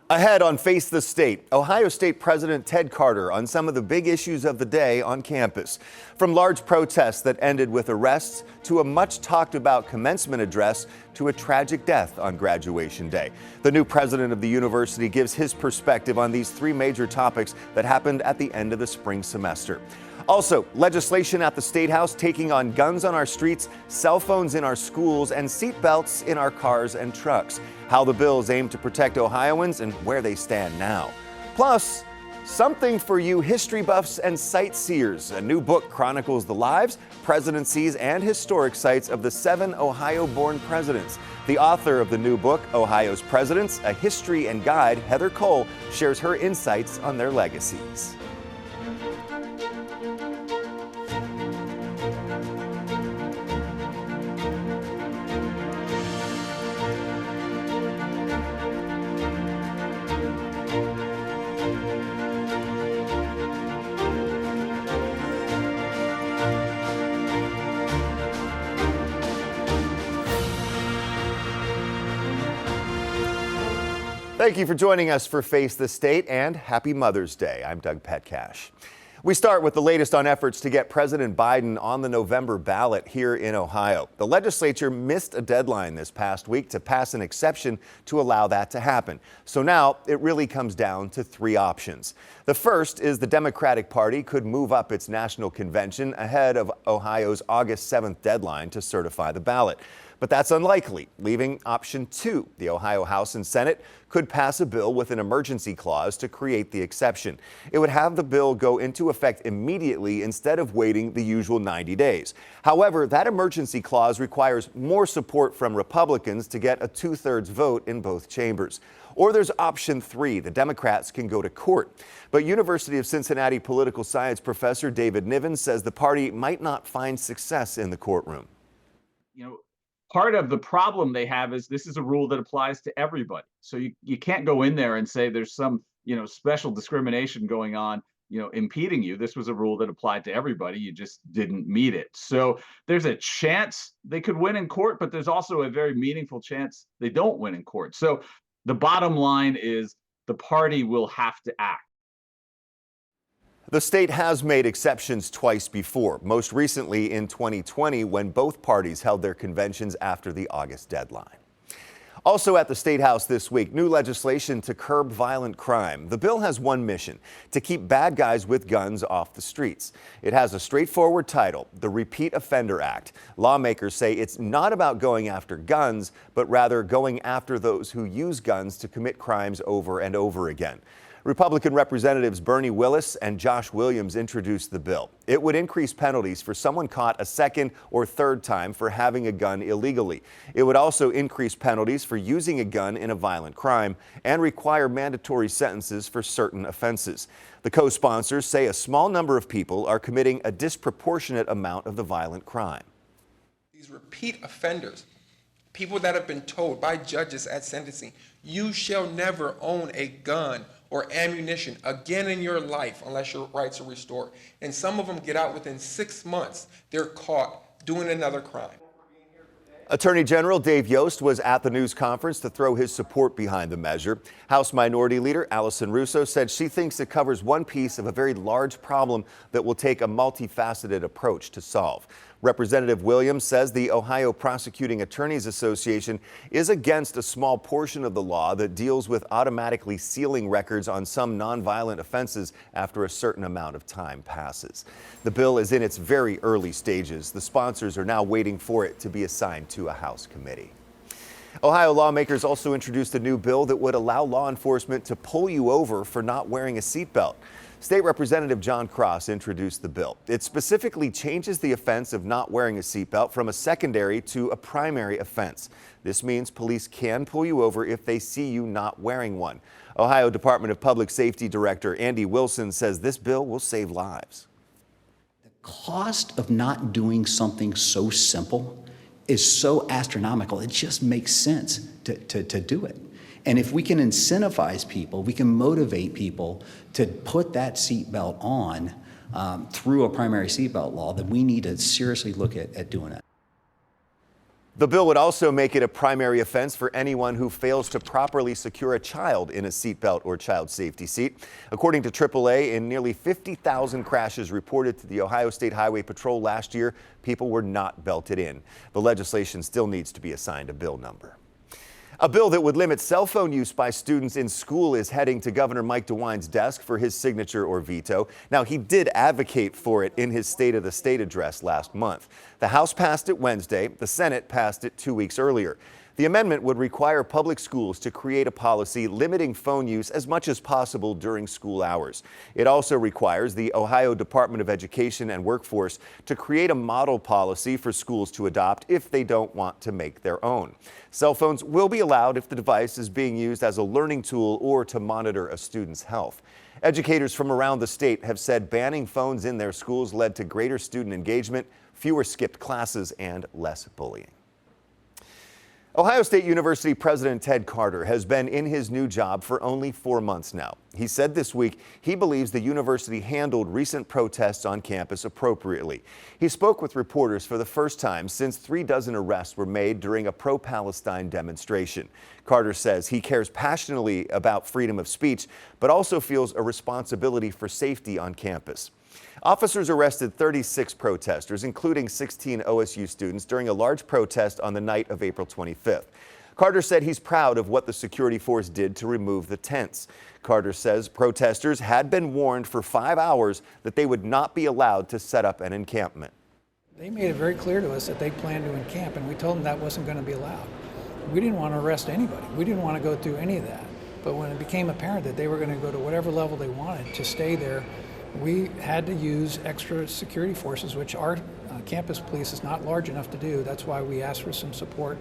Ahead on Face the State, Ohio State President Ted Carter on some of the big issues of the day on campus. From large protests that ended with arrests to a much talked about commencement address to a tragic death on graduation day. The new president of the university gives his perspective on these three major topics that happened at the end of the spring semester. Also, legislation at the State House taking on guns on our streets, cell phones in our schools, and seatbelts in our cars and trucks. How the bills aim to protect Ohioans and where they stand now. Plus, something for you history buffs and sightseers. A new book chronicles the lives, presidencies, and historic sites of the 7 Ohio-born presidents. The author of the new book, Ohio's Presidents, A History and Guide, Heather Cole, shares her insights on their legacies. Thank you for joining us for Face the State and happy Mother's Day. I'm Doug Petcash. We start with the latest on efforts to get President Biden on the November ballot here in Ohio. The legislature missed a deadline this past week to pass an exception to allow that to happen. So now it really comes down to three options. The first is the Democratic Party could move up its national convention ahead of Ohio's August 7th deadline to certify the ballot. But that's unlikely, leaving option two. The Ohio House and Senate could pass a bill with an emergency clause to create the exception. It would have the bill go into effect immediately instead of waiting the usual 90 days. However, that emergency clause requires more support from Republicans to get a 2/3 vote in both chambers. Or there's option three. The Democrats can go to court. But University of Cincinnati political science professor David Niven says the party might not find success in the courtroom. Part of the problem they have is this is a rule that applies to everybody. So you can't go in there and say there's some, special discrimination going on, impeding you. This was a rule that applied to everybody. You just didn't meet it. So there's a chance they could win in court, but there's also a very meaningful chance they don't win in court. So the bottom line is the party will have to act. The state has made exceptions twice before, most recently in 2020 when both parties held their conventions after the August deadline. Also at the State House this week, new legislation to curb violent crime. The bill has one mission: to keep bad guys with guns off the streets. It has a straightforward title, the Repeat Offender Act. Lawmakers say it's not about going after guns, but rather going after those who use guns to commit crimes over and over again. Republican Representatives Bernie Willis and Josh Williams introduced the bill. It would increase penalties for someone caught a second or third time for having a gun illegally. It would also increase penalties for using a gun in a violent crime and require mandatory sentences for certain offenses. The co-sponsors say a small number of people are committing a disproportionate amount of the violent crime. These repeat offenders, people that have been told by judges at sentencing, you shall never own a gun or ammunition again in your life unless your rights are restored. And some of them get out within 6 months. They're caught doing another crime. Attorney General Dave Yost was at the news conference to throw his support behind the measure. House Minority Leader Allison Russo said she thinks it covers one piece of a very large problem that will take a multifaceted approach to solve. Representative Williams says the Ohio Prosecuting Attorneys Association is against a small portion of the law that deals with automatically sealing records on some nonviolent offenses after a certain amount of time passes. The bill is in its very early stages. The sponsors are now waiting for it to be assigned to a House committee. Ohio lawmakers also introduced a new bill that would allow law enforcement to pull you over for not wearing a seatbelt. State Representative John Cross introduced the bill. It specifically changes the offense of not wearing a seatbelt from a secondary to a primary offense. This means police can pull you over if they see you not wearing one. Ohio Department of Public Safety Director Andy Wilson says this bill will save lives. The cost of not doing something so simple is so astronomical. It just makes sense to do it. And if we can incentivize people, we can motivate people to put that seatbelt on through a primary seatbelt law, then we need to seriously look at doing it. The bill would also make it a primary offense for anyone who fails to properly secure a child in a seatbelt or child safety seat. According to AAA, in nearly 50,000 crashes reported to the Ohio State Highway Patrol last year, people were not belted in. The legislation still needs to be assigned a bill number. A bill that would limit cell phone use by students in school is heading to Governor Mike DeWine's desk for his signature or veto. Now, he did advocate for it in his State of the State address last month. The House passed it Wednesday. The Senate passed it 2 weeks earlier. The amendment would require public schools to create a policy limiting phone use as much as possible during school hours. It also requires the Ohio Department of Education and Workforce to create a model policy for schools to adopt if they don't want to make their own. Cell phones will be allowed if the device is being used as a learning tool or to monitor a student's health. Educators from around the state have said banning phones in their schools led to greater student engagement, fewer skipped classes, and less bullying. Ohio State University President Ted Carter has been in his new job for only 4 months now. He said this week he believes the university handled recent protests on campus appropriately. He spoke with reporters for the first time since 36 arrests were made during a pro-Palestine demonstration. Carter says he cares passionately about freedom of speech, but also feels a responsibility for safety on campus. Officers arrested 36 protesters, including 16 OSU students, during a large protest on the night of April 25th. Carter said he's proud of what the security force did to remove the tents. Carter says protesters had been warned for 5 hours that they would not be allowed to set up an encampment. They made it very clear to us that they planned to encamp, and we told them that wasn't going to be allowed. We didn't want to arrest anybody. We didn't want to go through any of that. But when it became apparent that they were going to go to whatever level they wanted to stay there, we had to use extra security forces, which our campus police is not large enough to do. That's why we asked for some support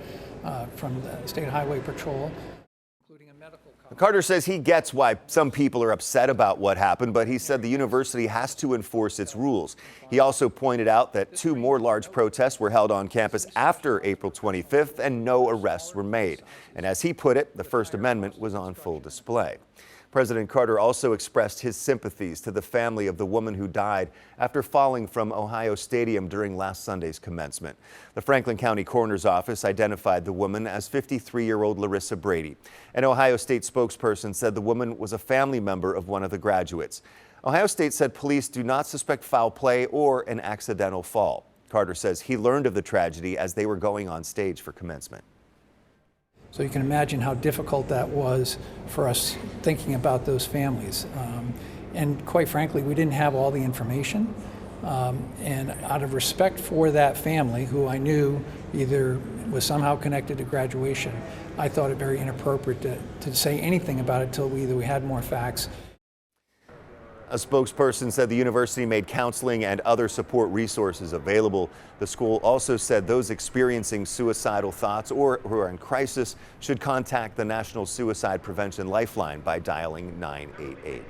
from the State Highway Patrol, including a medical cop. Carter says he gets why some people are upset about what happened, but he said the university has to enforce its rules. He also pointed out that 2 more large protests were held on campus after April 25th and no arrests were made. And as he put it, the First Amendment was on full display. President Carter also expressed his sympathies to the family of the woman who died after falling from Ohio Stadium during last Sunday's commencement. The Franklin County Coroner's Office identified the woman as 53-year-old Larissa Brady. An Ohio State spokesperson said the woman was a family member of one of the graduates. Ohio State said police do not suspect foul play or an accidental fall. Carter says he learned of the tragedy as they were going on stage for commencement. So you can imagine how difficult that was for us thinking about those families. And quite frankly, we didn't have all the information. And out of respect for that family, who I knew either was somehow connected to graduation, I thought it very inappropriate to say anything about it until we had more facts. A spokesperson said the university made counseling and other support resources available. The school also said those experiencing suicidal thoughts or who are in crisis should contact the National Suicide Prevention Lifeline by dialing 988.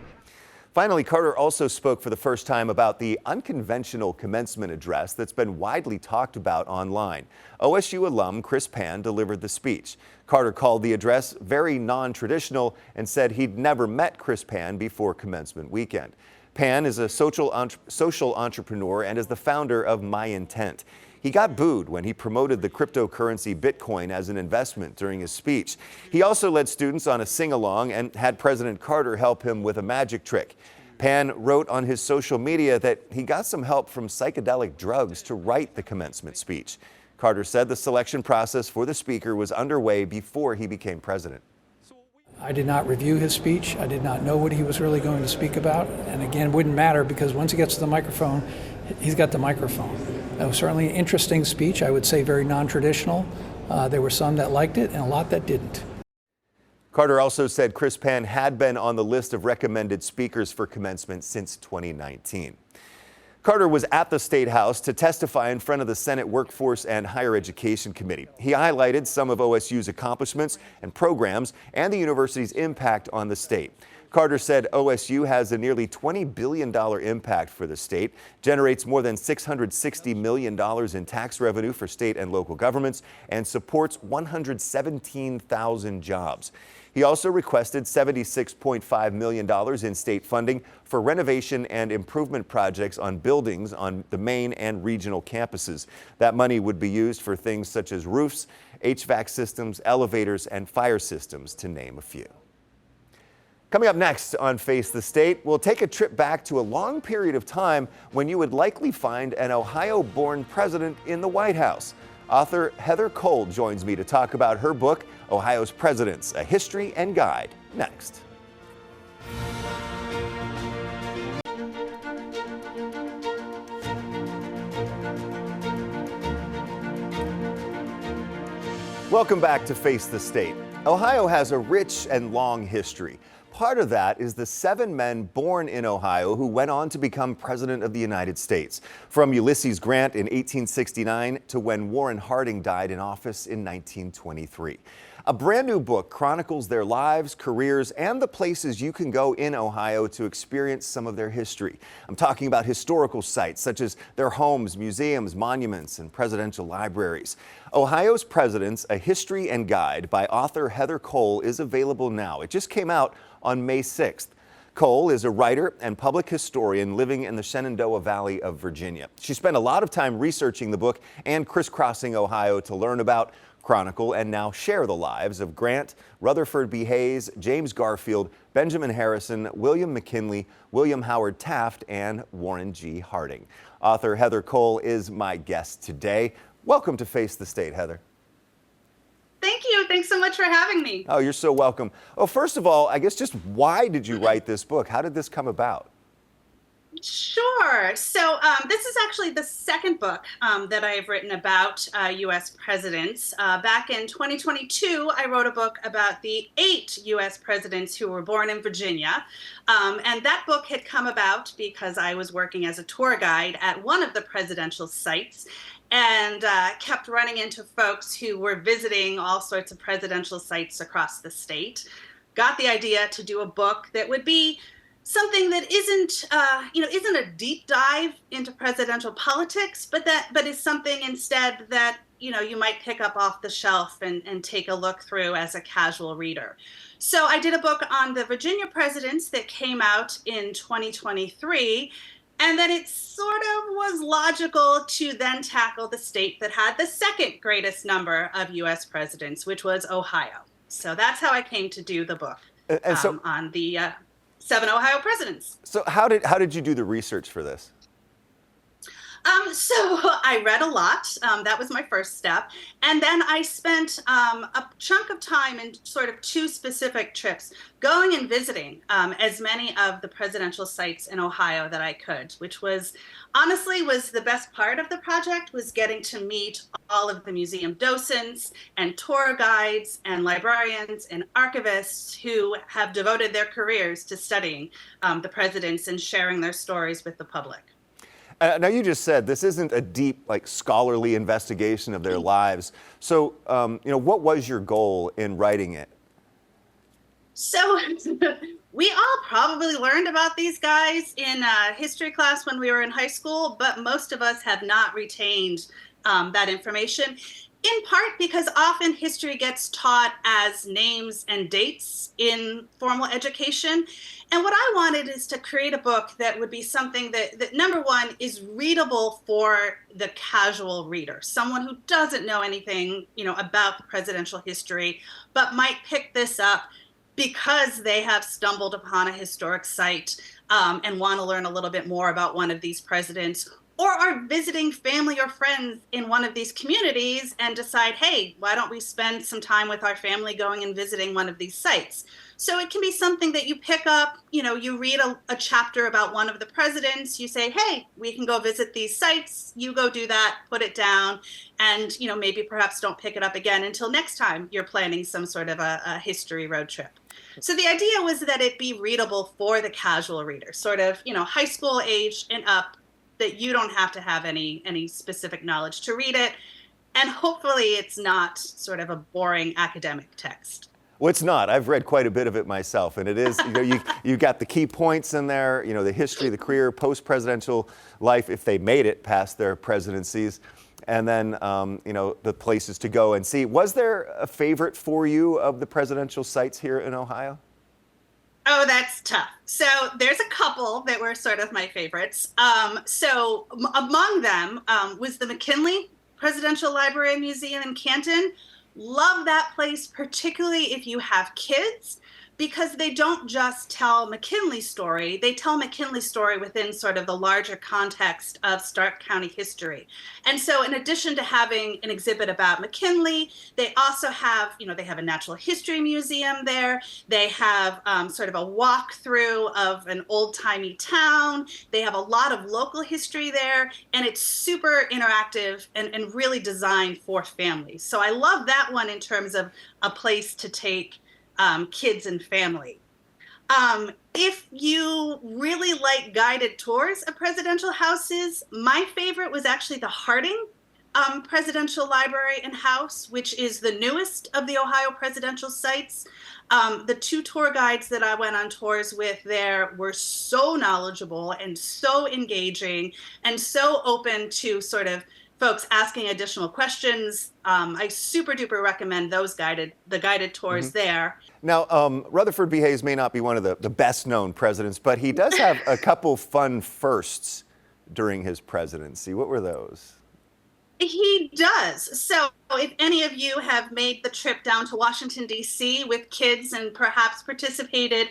Finally, Carter also spoke for the first time about the unconventional commencement address that's been widely talked about online. OSU alum Chris Pan delivered the speech. Carter called the address very non-traditional and said he'd never met Chris Pan before commencement weekend. Pan is a social entrepreneur and is the founder of My Intent. He got booed when he promoted the cryptocurrency Bitcoin as an investment during his speech. He also led students on a sing-along and had President Carter help him with a magic trick. Pan wrote on his social media that he got some help from psychedelic drugs to write the commencement speech. Carter said the selection process for the speaker was underway before he became president. I did not review his speech. I did not know what he was really going to speak about. And again, it wouldn't matter because once he gets to the microphone, he's got the microphone. It was certainly an interesting speech. I would say very non-traditional. There were some that liked it and a lot that didn't. Carter also said Chris Pan had been on the list of recommended speakers for commencement since 2019. Carter was at the State House to testify in front of the Senate Workforce and Higher Education Committee. He highlighted some of OSU's accomplishments and programs and the university's impact on the state. Carter said OSU has a nearly $20 billion impact for the state, generates more than $660 million in tax revenue for state and local governments, and supports 117,000 jobs. He also requested $76.5 million in state funding for renovation and improvement projects on buildings on the main and regional campuses. That money would be used for things such as roofs, HVAC systems, elevators, and fire systems, to name a few. Coming up next on Face the State, we'll take a trip back to a long period of time when you would likely find an Ohio-born president in the White House. Author Heather Cole joins me to talk about her book, Ohio's Presidents, A History and Guide, next. Welcome back to Face the State. Ohio has a rich and long history. Part of that is the 7 men born in Ohio who went on to become President of the United States, from Ulysses Grant in 1869 to when Warren Harding died in office in 1923. A brand new book chronicles their lives, careers, and the places you can go in Ohio to experience some of their history. I'm talking about historical sites such as their homes, museums, monuments, and presidential libraries. Ohio's Presidents, A History and Guide by author Heather Cole is available now. It just came out on May 6th. Cole is a writer and public historian living in the Shenandoah Valley of Virginia. She spent a lot of time researching the book and crisscrossing Ohio to learn about, chronicle, and now share the lives of Grant, Rutherford B. Hayes, James Garfield, Benjamin Harrison, William McKinley, William Howard Taft, and Warren G. Harding. Author Heather Cole is my guest today. Welcome to Face the State, Heather. Thank you. Thanks so much for having me. Oh, you're so welcome. Oh, first of all, I guess just why did you write this book? How did this come about? Sure. So this is actually the second book that I have written about U.S. presidents. Back in 2022, I wrote a book about the 8 U.S. presidents who were born in Virginia. And that book had come about because I was working as a tour guide at one of the presidential sites and kept running into folks who were visiting all sorts of presidential sites across the state. Got the idea to do a book that would be something that isn't a deep dive into presidential politics, but is something instead that, you might pick up off the shelf and take a look through as a casual reader. So I did a book on the Virginia presidents that came out in 2023. And then it sort of was logical to then tackle the state that had the second greatest number of U.S. presidents, which was Ohio. So that's how I came to do the book on the 7 Ohio presidents. So how did you do the research for this? So I read a lot. That was my first step. And then I spent a chunk of time in sort of 2 specific trips going and visiting as many of the presidential sites in Ohio that I could, which was honestly the best part of the project, was getting to meet all of the museum docents and tour guides and librarians and archivists who have devoted their careers to studying the presidents and sharing their stories with the public. Now, you just said this isn't a deep, scholarly investigation of their lives. So, what was your goal in writing it? So we all probably learned about these guys in history class when we were in high school, but most of us have not retained that information. In part because often history gets taught as names and dates in formal education. And what I wanted is to create a book that would be something that number one, is readable for the casual reader, someone who doesn't know anything, about the presidential history, but might pick this up because they have stumbled upon a historic site and want to learn a little bit more about one of these presidents, or are visiting family or friends in one of these communities and decide, hey, why don't we spend some time with our family going and visiting one of these sites? So it can be something that you pick up, you read a chapter about one of the presidents, you say, hey, we can go visit these sites, you go do that, put it down, and, maybe perhaps don't pick it up again until next time you're planning some sort of a history road trip. So the idea was that it be readable for the casual reader, sort of, high school age and up, that you don't have to have any specific knowledge to read it. And hopefully it's not sort of a boring academic text. Well, it's not. I've read quite a bit of it myself, and it is, you got the key points in there, the history, the career, post-presidential life, if they made it past their presidencies, and then, the places to go and see. Was there a favorite for you of the presidential sites here in Ohio? Oh, that's tough. So there's a couple that were sort of my favorites. Among them was the McKinley Presidential Library and Museum in Canton. Love that place, particularly if you have kids, because they don't just tell McKinley's story, they tell McKinley's story within sort of the larger context of Stark County history. And so in addition to having an exhibit about McKinley, they also have, they have a natural history museum there. They have sort of a walkthrough of an old-timey town. They have a lot of local history there, and it's super interactive and really designed for families. So I love that one in terms of a place to take kids and family. If you really like guided tours of presidential houses, my favorite was actually the Harding Presidential Library and House, which is the newest of the Ohio presidential sites. The two tour guides that I went on tours with there were so knowledgeable and so engaging and so open to sort of folks asking additional questions. I super duper recommend the guided tours there. Now, Rutherford B. Hayes may not be one of the best known presidents, but he does have a couple fun firsts during his presidency. What were those? He does. So if any of you have made the trip down to Washington, D.C. with kids and perhaps participated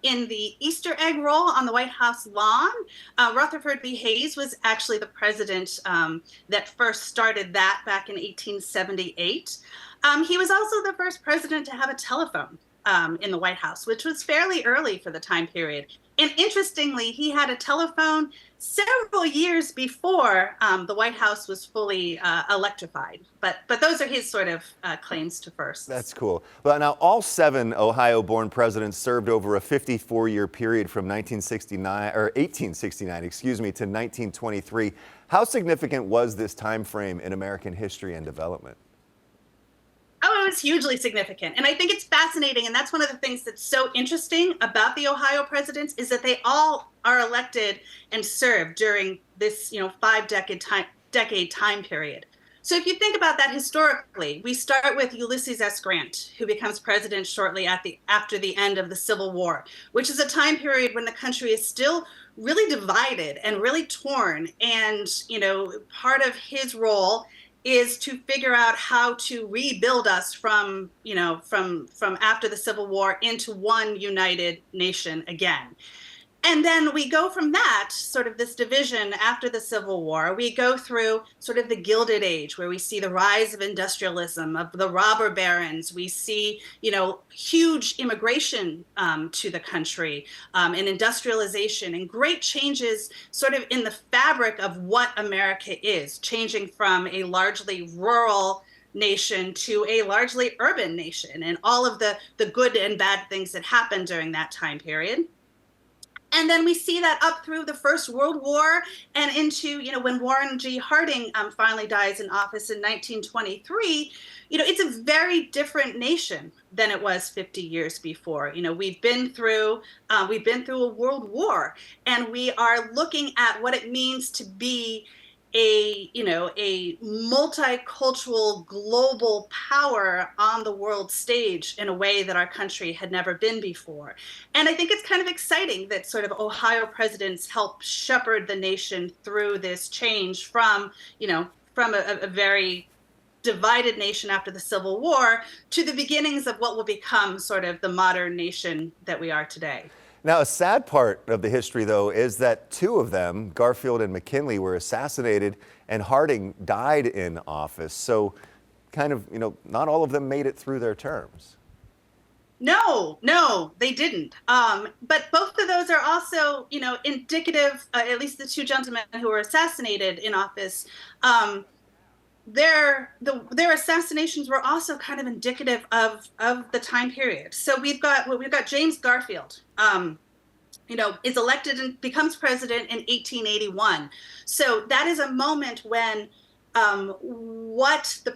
in the Easter egg roll on the White House lawn, Rutherford B. Hayes was actually the president that first started that back in 1878. He was also the first president to have a telephone in the White House, which was fairly early for the time period. And interestingly, he had a telephone several years before the White House was fully electrified. But those are his sort of claims to first. That's cool. Well, now all 7 Ohio-born presidents served over a 54-year period from 1869, to 1923. How significant was this time frame in American history and development? Oh, it was hugely significant. And I think it's fascinating. And that's one of the things that's so interesting about the Ohio presidents is that they all are elected and served during this, 5-decade time period. So if you think about that historically, we start with Ulysses S. Grant, who becomes president shortly after the end of the Civil War, which is a time period when the country is still really divided and really torn. And, part of his role is to figure out how to rebuild us from after the Civil War into one united nation again. And then we go from that, sort of this division after the Civil War, we go through sort of the Gilded Age, where we see the rise of industrialism, of the robber barons. We see, huge immigration to the country and industrialization and great changes sort of in the fabric of what America is, changing from a largely rural nation to a largely urban nation and all of the good and bad things that happened during that time period. And then we see that up through the First World War and into, when Warren G. Harding finally dies in office in 1923, it's a very different nation than it was 50 years before. We've been through a world war, and we are looking at what it means to be a multicultural global power on the world stage in a way that our country had never been before. And I think it's kind of exciting that sort of Ohio presidents help shepherd the nation through this change from a very divided nation after the Civil War to the beginnings of what will become sort of the modern nation that we are today. Now, a sad part of the history, though, is that 2 of them, Garfield and McKinley, were assassinated and Harding died in office. So kind of, not all of them made it through their terms. No, they didn't. But both of those are also, indicative, at least the 2 gentlemen who were assassinated in office, their assassinations were also kind of indicative of the time period. So we've got James Garfield, is elected and becomes president in 1881. So that is a moment when what the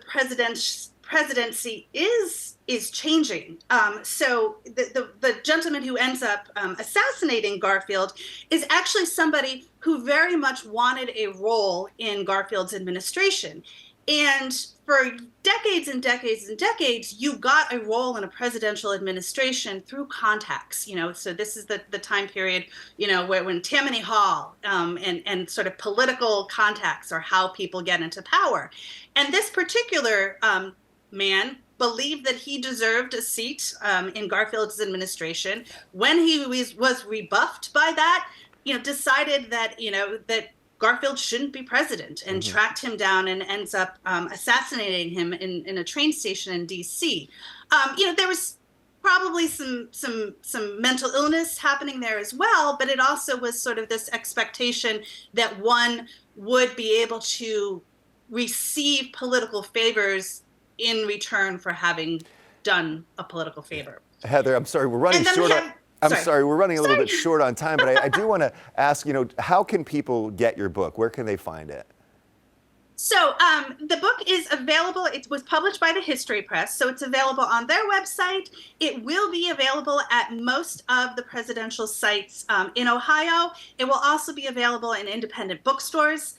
presidency is changing. So the gentleman who ends up assassinating Garfield is actually somebody who very much wanted a role in Garfield's administration. And for decades and decades and decades, you got a role in a presidential administration through contacts. So this is the time period, when Tammany Hall and sort of political contacts are how people get into power. And this particular man believed that he deserved a seat in Garfield's administration. When he was rebuffed by that, decided that that Garfield shouldn't be president, and tracked him down and ends up assassinating him in a train station in D.C. There was probably some mental illness happening there as well, but it also was sort of this expectation that one would be able to receive political favors in return for having done a political favor. Heather, I'm sorry, we're running short on. We're running a little bit short on time, but I do want to ask, how can people get your book? Where can they find it? So the book is available. It was published by the History Press, so it's available on their website. It will be available at most of the presidential sites in Ohio. It will also be available in independent bookstores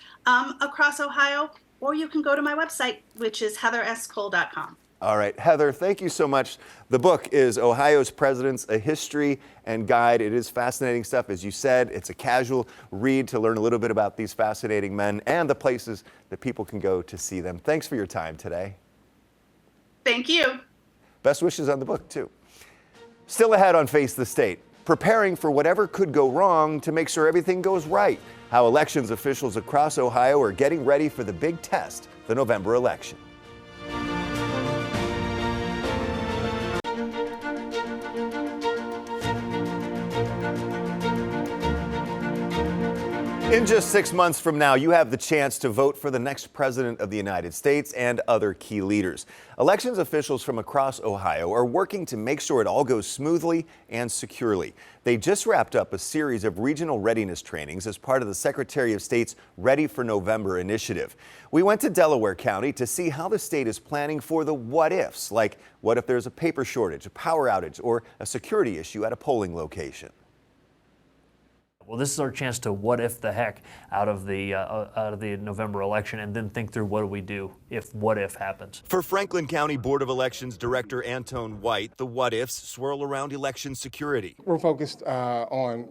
across Ohio, or you can go to my website, which is heatherscole.com. All right, Heather, thank you so much. The book is Ohio's Presidents, A History and Guide. It is fascinating stuff. As you said, it's a casual read to learn a little bit about these fascinating men and the places that people can go to see them. Thanks for your time today. Thank you. Best wishes on the book, too. Still ahead on Face the State, preparing for whatever could go wrong to make sure everything goes right. How elections officials across Ohio are getting ready for the big test, the November election. In just 6 months from now, you have the chance to vote for the next president of the United States and other key leaders. Elections officials from across Ohio are working to make sure it all goes smoothly and securely. They just wrapped up a series of regional readiness trainings as part of the Secretary of State's Ready for November initiative. We went to Delaware County to see how the state is planning for the what ifs, like what if there's a paper shortage, a power outage, or a security issue at a polling location. Well, this is our chance to what if the heck out of the November election, and then think through what do we do if what if happens. For Franklin County Board of Elections Director Antone White, the what ifs swirl around election security. We're focused on,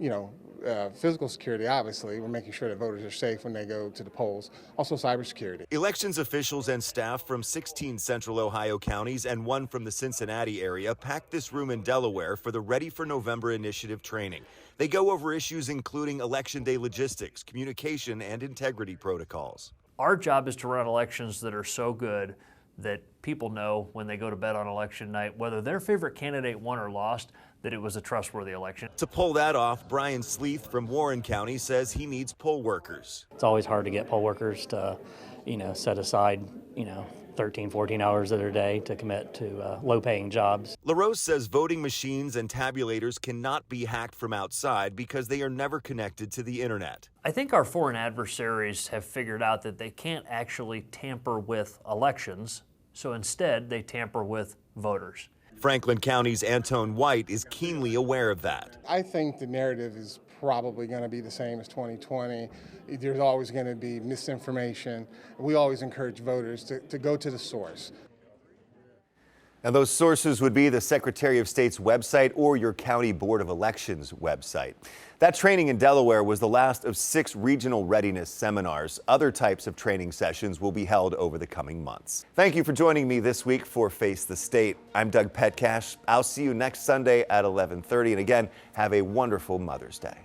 physical security, obviously. We're making sure that voters are safe when they go to the polls. Also cybersecurity. Elections officials and staff from 16 central Ohio counties and one from the Cincinnati area packed this room in Delaware for the Ready for November initiative training. They go over issues including election day logistics, communication, and integrity protocols. Our job is to run elections that are so good that people know when they go to bed on election night, whether their favorite candidate won or lost, that it was a trustworthy election. To pull that off, Brian Sleeth from Warren County says he needs poll workers. It's always hard to get poll workers to, set aside, 13, 14 hours of their day to commit to low-paying jobs. LaRose says voting machines and tabulators cannot be hacked from outside because they are never connected to the internet. I think our foreign adversaries have figured out that they can't actually tamper with elections, so instead they tamper with voters. Franklin County's Antone White is keenly aware of that. I think the narrative is probably going to be the same as 2020. There's always going to be misinformation. We always encourage voters to go to the source. And those sources would be the Secretary of State's website or your County Board of Elections website. That training in Delaware was the last of 6 regional readiness seminars. Other types of training sessions will be held over the coming months. Thank you for joining me this week for Face the State. I'm Doug Petcash. I'll see you next Sunday at 11:30. And again, have a wonderful Mother's Day.